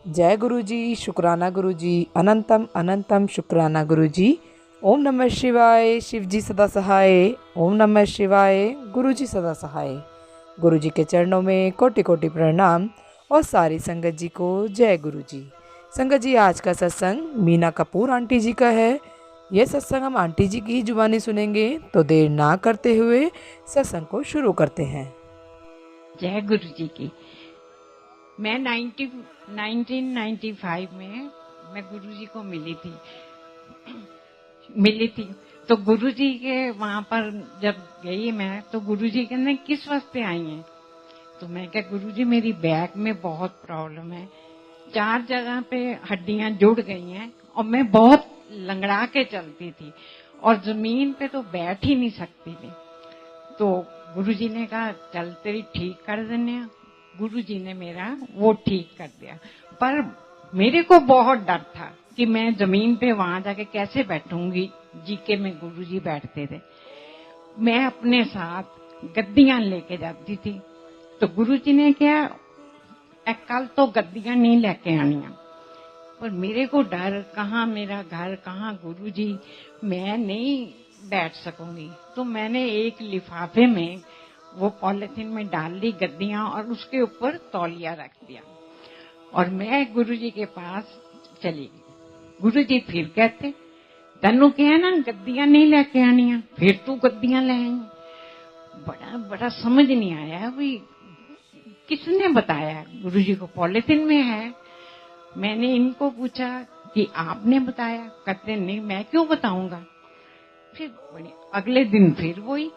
जय गुरु जी, शुक्राना गुरु जी, अनंतम अनंतम शुक्राना गुरु जी। ओम नमः शिवाय, शिव जी सदा सहाय। ओम नमः शिवाय, गुरु जी सदा सहाय। गुरु जी के चरणों में कोटि कोटि प्रणाम और सारी संगत जी को जय गुरु जी। संगत जी, आज का सत्संग मीना कपूर आंटी जी का है। यह सत्संग हम आंटी जी की ही जुबानी सुनेंगे, तो देर ना करते हुए सत्संग को शुरू करते हैं। जय गुरु जी की। मैं 1995 में मैं गुरु जी को मिली थी। तो गुरु जी के वहां पर जब गई मैं, तो गुरु जी कहने किस वास्ते आई हैं? तो मैं कहा गुरु जी मेरी बैक में बहुत प्रॉब्लम है, 4 जगह पे हड्डियां जुड़ गई हैं और मैं बहुत लंगड़ा के चलती थी और जमीन पे तो बैठ ही नहीं सकती थी। तो गुरुजी ने कहा चल तेरी ठीक कर देने। गुरुजी ने मेरा वो ठीक कर दिया, पर मेरे को बहुत डर था कि मैं जमीन पे वहां जाके कैसे बैठूंगी। जीके में गुरुजी बैठते थे, मैं अपने साथ गद्दियां लेके जाती थी। तो गुरुजी ने क्या, कल तो गद्दियां नहीं लेके आनिया। पर मेरे को डर, कहाँ मेरा घर, कहाँ गुरुजी, मैं नहीं बैठ सकूंगी। तो मैंने एक लिफाफे में वो पॉलिथीन में डाल ली गद्दियां और उसके ऊपर तौलिया रख दिया और मैं गुरुजी के पास चली गई। गुरुजी फिर कहते तनु क्या ना गद्दियां नहीं लेके आनिया, फिर तू गद्दियां ले आई। बड़ा बड़ा समझ नहीं आया भाई किसने बताया। गुरुजी को पॉलिथीन में है। मैंने इनको पूछा कि आपने बताया? कहते नहीं, मैं क्यों बताऊंगा। फिर अगले दिन फिर वही,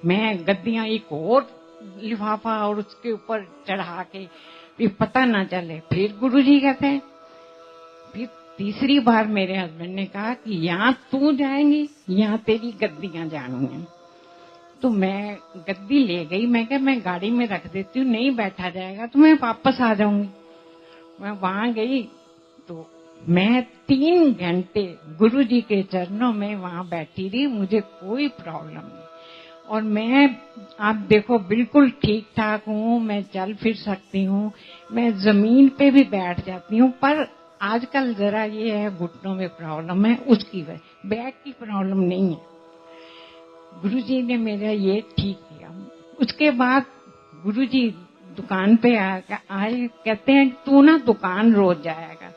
मैं गद्दियां एक और लिफाफा और उसके ऊपर चढ़ा के फिर पता ना चले। फिर गुरुजी कहते हैं, फिर तीसरी बार मेरे हस्बैंड ने कहा कि यहाँ तू जाएंगी, यहाँ तेरी गद्दियां जानी। तो मैं गद्दी ले गई। मैं क्या मैं गाड़ी में रख देती हूँ, नहीं बैठा जाएगा तो मैं वापस आ जाऊंगी। मैं वहां गई तो मैं 3 घंटे गुरुजी के चरणों में वहां बैठी रही। मुझे कोई प्रॉब्लम नहीं और मैं, आप देखो, बिल्कुल ठीक ठाक हूँ। मैं चल फिर सकती हूँ, मैं जमीन पे भी बैठ जाती हूँ। पर आजकल जरा ये है घुटनों में प्रॉब्लम है, उसकी वजह, बैक की प्रॉब्लम नहीं है। गुरुजी ने मेरा ये ठीक किया। उसके बाद गुरुजी दुकान पे आए, कहते हैं तू ना दुकान रोज जाएगा।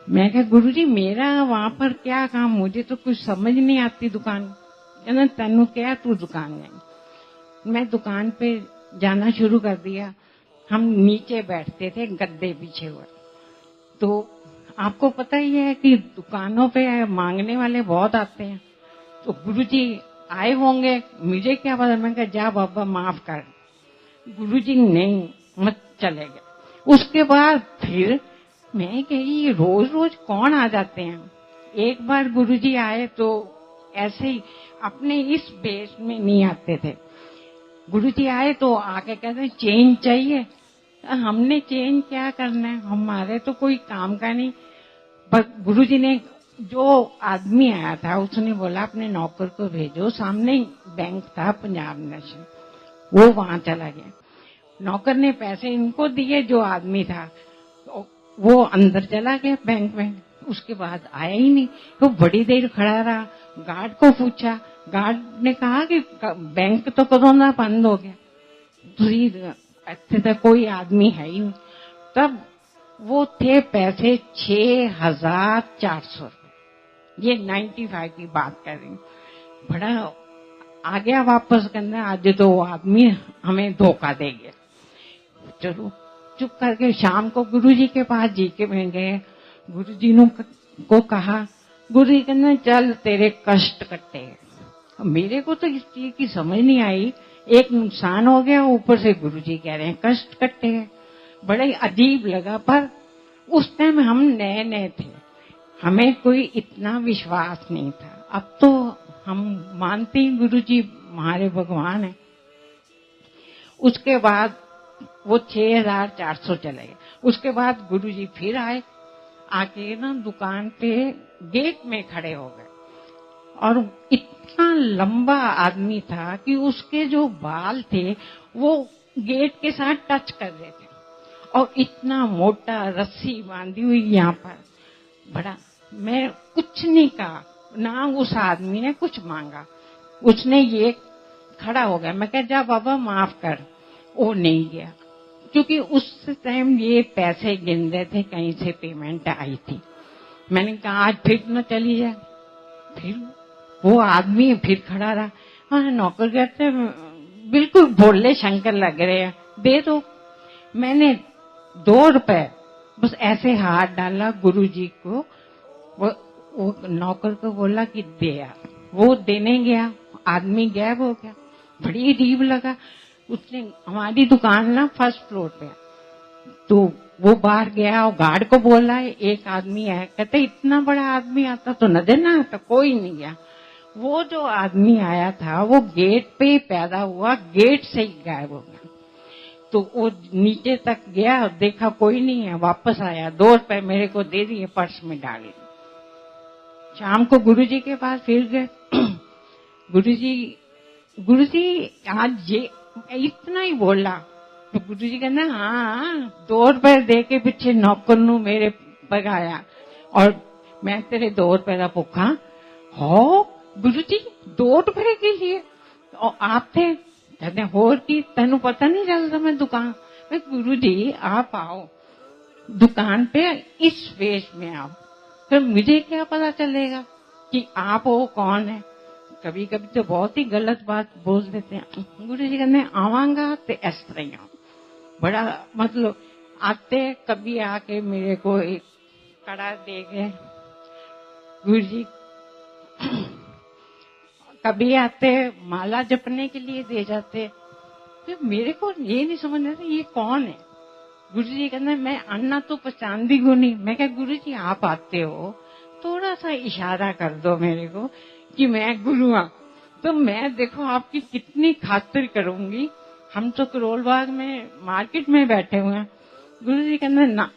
मैं कहा गुरुजी मेरा वहां पर क्या काम, मुझे तो कुछ समझ नहीं आती दुकान। कहना तनु क्या तू दुकान जाए। मैं दुकान पे जाना शुरू कर दिया। हम नीचे बैठते थे गद्दे पीछे हुए। तो आपको पता ही है कि दुकानों पे मांगने वाले बहुत आते हैं। तो गुरुजी आए होंगे, मुझे क्या पता। मैं कहा जा बाबा माफ कर। गुरुजी नहीं, मत चले गए। उसके बाद फिर मैं कही रोज रोज कौन आ जाते हैं। एक बार गुरुजी आए तो ऐसे ही अपने इस बेस में नहीं आते थे। गुरुजी आए तो आके कहते चेंज चाहिए। हमने चेंज क्या करना है, हमारे तो कोई काम का नहीं। पर गुरुजी ने, जो आदमी आया था उसने बोला अपने नौकर को भेजो, सामने ही बैंक था पंजाब नेशनल, वो वहां चला गया। नौकर ने पैसे इनको दिए, जो आदमी था तो वो अंदर चला गया बैंक में। उसके बाद आया ही नहीं। तो बड़ी देर खड़ा रहा, गार्ड को पूछा। गार्ड ने कहा कि बैंक तो कदों ना बंद हो गया, इतने कोई आदमी है ही नहीं। तब वो थे पैसे 6,400 रुपये। ये 95 की बात कर रही हूँ। बड़ा आ गया वापस, करना आज तो वो आदमी हमें धोखा देंगे। चलो चुप करके शाम को गुरुजी के पास जी के में गए। गुरुजी को कहा, गुरुजी कहना चल तेरे कष्ट कटे। मेरे को तो इस चीज की समझ नहीं आई। एक नुकसान हो गया, ऊपर से गुरुजी कह रहे हैं कष्ट कटे हैं। बड़ा ही अजीब लगा। पर उस टाइम हम नए नए थे, हमें कोई इतना विश्वास नहीं था। अब तो हम मानते हैं गुरुजी हमारे भगवान हैं। उसके बाद वो 6,400 चले गए। उसके बाद गुरुजी फिर आए, आके ना दुकान पे गेट में खड़े हो गए और इतना लंबा आदमी था कि उसके जो बाल थे वो गेट के साथ टच कर रहे थे और इतना मोटा रस्सी बांधी हुई यहाँ पर, बड़ा। मैं कुछ नहीं कहा, ना उस आदमी ने कुछ मांगा। उसने ये खड़ा हो गया, मैं कहा जा बाबा माफ कर। वो नहीं गया, क्योंकि उस टाइम ये पैसे गिन रहे थे, कहीं से पेमेंट आई थी। मैंने कहा आज फिर न चली जाए। फिर वो आदमी फिर खड़ा रहा। हाँ, नौकर कहते बिल्कुल भोले शंकर लग रहे हैं, दे दो। मैंने 2 रुपए बस ऐसे हाथ डाला गुरुजी को। वो नौकर को बोला कि दे यार। वो देने गया, आदमी गायब हो गया। बड़ी अजीब लगा। उसने, हमारी दुकान ना फर्स्ट फ्लोर पे, तो वो बाहर गया और गार्ड को बोला है, एक आदमी है। कहते इतना बड़ा आदमी आता तो नजर ना आता। कोई नहीं गया। वो जो आदमी आया था वो गेट पे ही पैदा हुआ, गेट से ही गायब हो गया। तो वो नीचे तक गया, देखा कोई नहीं है, वापस आया, 2 रुपए मेरे को दे दिए, पर्स में डाले। शाम को गुरुजी के पास फिर गए। गुरुजी आज ये इतना ही बोला। तो गुरुजी कहना हाँ, 2 रुपए दे के पीछे नौकर नू मेरे पगाया और मैं तेरे 2 रुपए का भुखा। हो गुरुजी 2 रुपए के लिए और आप थे। कहते होर की, तेनू पता नहीं चलता मैं दुकान। मैं गुरुजी आप आओ दुकान पे, इस वेश में आओ, फिर मुझे क्या पता चलेगा कि आप वो कौन है। कभी कभी तो बहुत ही गलत बात बोल देते हैं। गुरुजी कहते आवांगा तो इस तरह ही आओ। बड़ा मतलब आते, कभी आके मेरे को एक कड़ा दे गए गुरुजी। कभी आते माला जपने के लिए दे जाते। तो मेरे को ये नहीं समझ आता ये कौन है। गुरुजी कहते मैं अन्ना तो पहचानती को नहीं। मैं क्या गुरुजी आप आते हो, थोड़ा सा इशारा कर दो मेरे को कि मैं गुरु हूं, तो मैं देखो आपकी कितनी खातिर करूंगी। हम तो करोल बाग में मार्केट में बैठे हुए हैं। गुरुजी कहते ना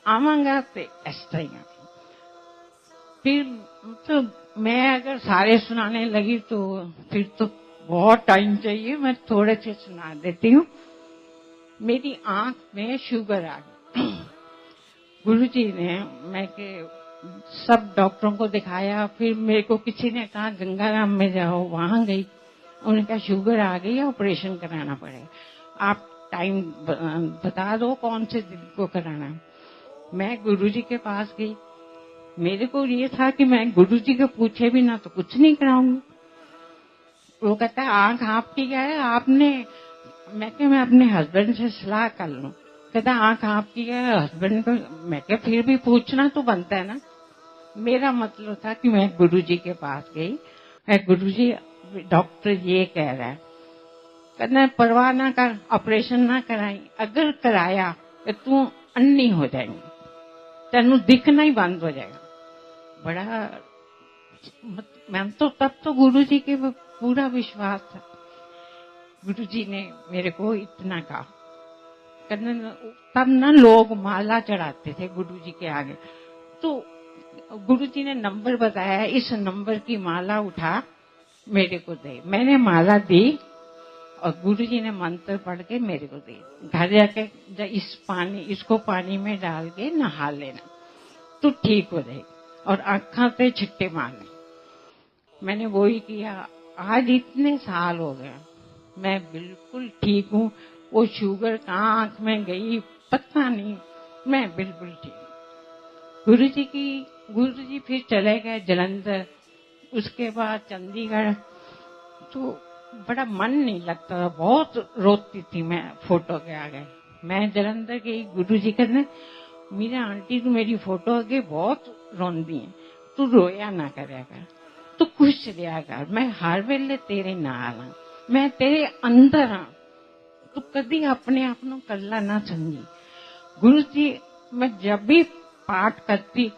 आवांगा तो इस तरह ही। फिर तो मैं अगर सारे सुनाने लगी तो फिर तो बहुत टाइम चाहिए। मैं थोड़े से सुना देती हूँ। मेरी आंख में शुगर आ गई। गुरुजी ने, मैं के सब डॉक्टरों को दिखाया। फिर मेरे को किसी ने कहा गंगाराम में जाओ, वहां गई। उन्होंने कहा शुगर आ गई है, ऑपरेशन कराना पड़ेगा। आप टाइम बता दो कौन से दिन को कराना है। मैं गुरुजी के पास गई। मेरे को ये था कि मैं गुरुजी को पूछे भी ना तो कुछ नहीं कराऊंगी। वो कहता है आंख आपकी क्या है आपने। मैं क्या मैं अपने हस्बैंड से सलाह कर लूं। कहता आंख आपकी क्या है हस्बैंड को। मैं क्या फिर भी पूछना तो बनता है ना। मेरा मतलब था कि मैं गुरुजी के पास गई। गुरुजी डॉक्टर ये कह रहा है, कहना परवाह ना कर, ऑपरेशन ना कराई। अगर कराया तो तू अन्नी हो जाएगी, तेनू दिखना ही बंद हो जाएगा। बड़ा मैं तो तब तो गुरुजी के पूरा विश्वास था। गुरुजी ने मेरे को इतना कहा। तब ना लोग माला चढ़ाते थे गुरुजी के आगे। तो गुरुजी ने नंबर बताया, इस नंबर की माला उठा मेरे को दे। मैंने माला दी और गुरुजी ने मंत्र पढ़ के मेरे को दी। घर जाके इसको पानी में डाल के नहा लेना तो ठीक हो जाएगी और आँखों पे छिट्टे मारने। मैंने वही किया। आज इतने साल हो गए, मैं बिल्कुल ठीक हूँ। वो शुगर कहाँ आँख में गई पता नहीं, मैं बिल्कुल ठीक। गुरुजी फिर चले गए जलंधर, उसके बाद चंडीगढ़। तो बड़ा मन नहीं लगता था, बहुत रोती थी मैं फोटो के आगे। मैं जलंधर गई, गुरुजी कहते मेरी आंटी तू मेरी फोटो आगे बहुत रोंदी है, तू रोया ना करया कर, तू खुश रहा कर। मैं हर वेले तेरे नाल हां, मैं तेरे अंदर हां, तू कदी अपने आप को कल्ला ना समझी। गुरुजी मैं जब भी पाठ करती,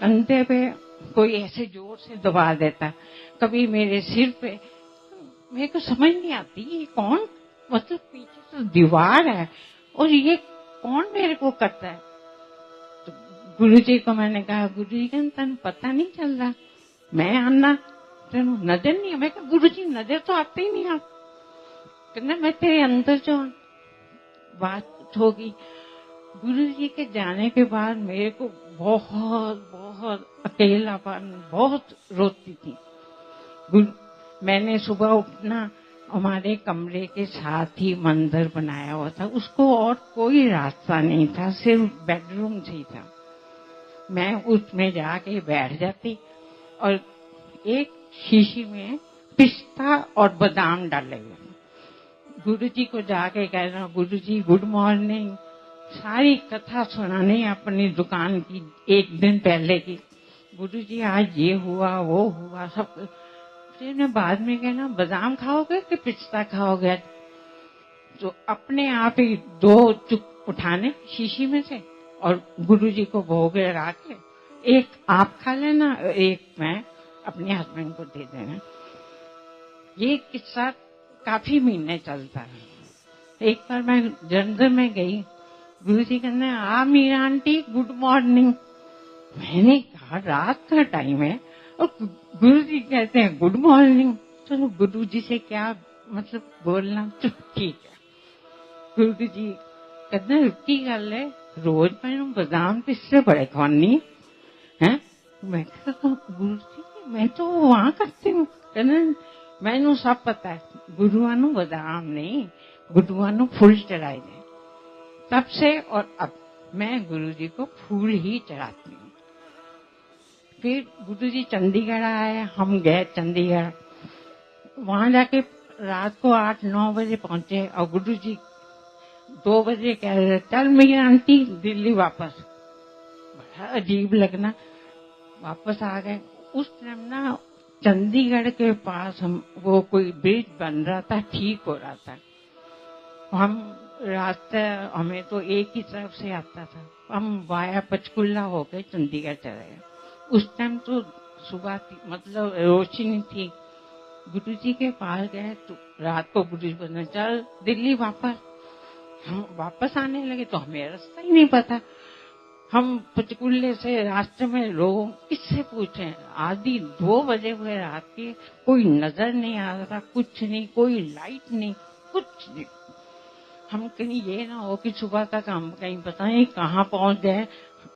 कंधे पे कोई ऐसे जोर से दबा देता, कभी मेरे सिर पे। मेरे को समझ नहीं आती ये कौन, मतलब पीछे तो दीवार है और ये कौन मेरे को करता है। तो गुरुजी को मैंने कहा, गुरुजी कहते तेन पता नहीं चल रहा, मैं आना तेन नजर नहीं है। मैं कहा गुरुजी नजर तो आते ही नहीं आप, कहना मैं तेरे अंदर जो बात होगी। गुरु जी के जाने के बाद मेरे को बहुत बहुत अकेलापन, बहुत रोती थी। मैंने सुबह उठना, हमारे कमरे के साथ ही मंदिर बनाया हुआ था, उसको और कोई रास्ता नहीं था, सिर्फ बेडरूम ही था। मैं उसमें जाके बैठ जाती और एक शीशी में पिस्ता और बादाम डाले हुए, गुरु जी को जाके कहना, गुरु जी गुड मॉर्निंग, सारी कथा सुनानी अपनी दुकान की एक दिन पहले की, गुरु जी आज ये हुआ वो हुआ सब। फिर मैं बाद में कहना, बादाम खाओगे कि पिस्ता खाओगे? तो अपने आप ही 2 चुप उठाने शीशी में से और गुरु जी को भोग लगा के, एक आप खा लेना, एक मैं अपने हस्बैंड को दे देना। ये किस्सा काफी महीने चलता है। एक बार मैं जलंधर में गई, गुरु जी कहने, मीरा आंटी गुड मॉर्निंग। मैंने कहा रात का टाइम है और गुरु जी कहते हैं गुड मॉर्निंग, चलो गुरु जी से क्या मतलब बोलना, तो ठीक है। गुरु जी कहते रुकी गल है, रोज मैं बादाम पिस्से बड़े खानी है। मैं कहा गुरु जी मैं तो वहां करती हूँ। कहते मैनू सब पता है, गुरुआ नू बादाम नहीं, गुरुआ नू फूल चढ़ाए ने। तब से और अब मैं गुरु जी को फूल ही चढ़ाती हूँ। फिर गुरु जी चंडीगढ़ आए, हम गए चंडीगढ़, वहां जाके रात को 8-9 बजे पहुंचे और गुरु जी 2 बजे कह रहे, चल मेरी आंटी दिल्ली वापस। बड़ा अजीब लगना, वापस आ गए। उस टाइम ना चंडीगढ़ के पास हम वो कोई ब्रिज बन रहा था, ठीक हो रहा था। हम रास्ता हमें तो एक ही तरफ से आता था, हम वाया पंचकुला होके चंडीगढ़ चले गए। उस टाइम तो सुबह थी, मतलब रोशनी थी। गुरु जी के पास गए तो रात को गुरु जी बोले, चल दिल्ली वापस। हम वापस आने लगे तो हमें रास्ता ही नहीं पता। हम पंचकुले से रास्ते में लोग किससे पूछे, आधी 2 बजे हुए रात के, कोई नजर नहीं आ रहा था, कुछ नहीं, कोई लाइट नहीं, कुछ नहीं। हम कहीं ये ना हो कि सुबह तक हम कहीं पता नहीं कहाँ पहुंच गए,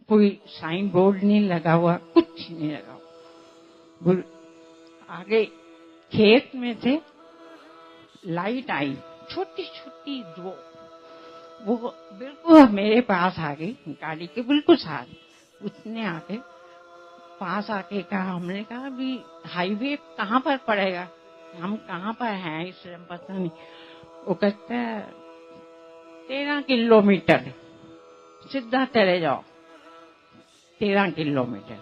कोई साइन बोर्ड नहीं लगा हुआ, कुछ नहीं लगा हुआ। आगे खेत में थे, लाइट आई छोटी छोटी 2, वो बिल्कुल मेरे पास आ गई, गाड़ी के बिल्कुल साथ। उसने आके पास आके कहा, हमने कहा अभी हाईवे कहाँ पर पड़ेगा, हम कहाँ पर हैं इस टाइम पता नहीं। वो कहता है 13 किलोमीटर सीधा चले जाओ, 13 किलोमीटर।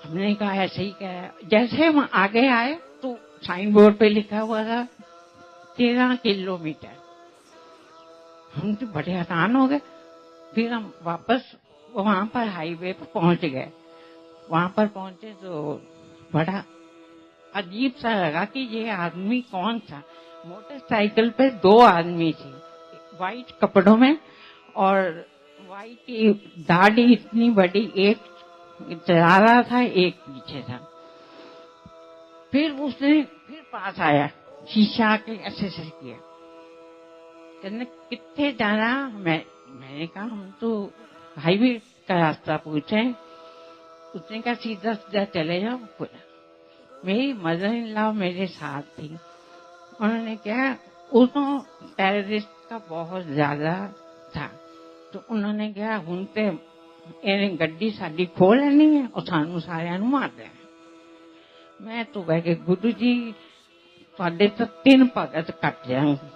हमने कहा ऐसे ही कहा। जैसे हम आगे आए तो साइन बोर्ड पे लिखा हुआ था 13 किलोमीटर। हम तो बड़े हैरान हो गए। फिर हम वापस वहां पर हाईवे पर पहुंच गए। वहां पर पहुंचे तो बड़ा अजीब सा लगा कि ये आदमी कौन था। मोटरसाइकिल पे 2 आदमी थे, वाइट कपड़ों में, और वाइट की दाढ़ी इतनी बड़ी, एक चला रहा था एक पीछे था। फिर उसने फिर पास आया, शीशा के ऐसे से किया, कहने कितने जाना। मैंने कहा हम तो हाईवे का रास्ता पूछे। उसने कहा सीधा सीधा चले जाओ। मेरी मदर इन लॉ मेरे साथ थी। उन्होंने क्या, उनको टेररिस्ट का बहुत ज्यादा था, तो उन्होंने क्या हूं ते ਇਹਨੇ ਗੱਡੀ ਸਾਡੀ ਖੋਹ ਲੈਣੀ ਹੈ और ਸਾਨੂੰ ਸਾਰਿਆਂ ਨੂੰ ਮਾਰ देना। मैं तो कह के गुरु जी ਤੁਹਾਡੇ तो 3 भगत कट जाएंगे,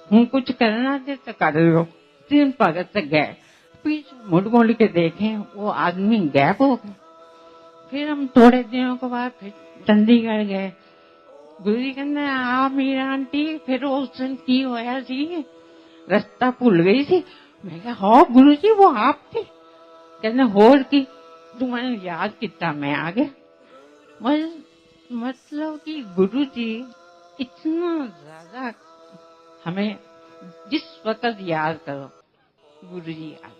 हूं कुछ करना दे तो कर लो। 3 भगत गए, पीछे मुड़ के देखे वो आदमी गायब हो गए। फिर हम थोड़े दिनों के बाद फिर चंडीगढ़ गए। गुरु जी कहते आ मीरा आंटी फिर उस दिन की होया सी, रास्ता भूल गई सी। मैं कहा हाँ गुरु जी वो आप थे। कहते होर की, तू मैंने याद किया मैं आ गया। मतलब कि गुरु जी इतना ज्यादा हमें जिस वक्त याद करो गुरु जी याद।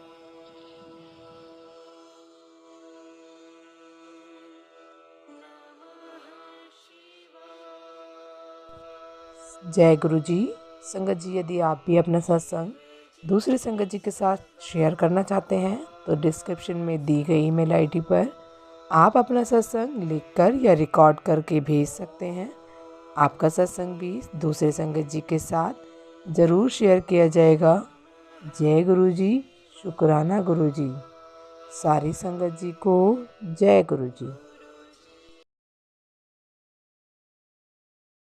जय गुरु जी। संगत जी, यदि आप भी अपना सत्संग दूसरी संगत जी के साथ शेयर करना चाहते हैं तो डिस्क्रिप्शन में दी गई ईमेल आईडी पर आप अपना सत्संग लिखकर या रिकॉर्ड करके भेज सकते हैं। आपका सत्संग भी दूसरे संगत जी के साथ ज़रूर शेयर किया जाएगा। जय गुरु जी, शुक्राना गुरु जी। सारी संगत जी को जय गुरु जी।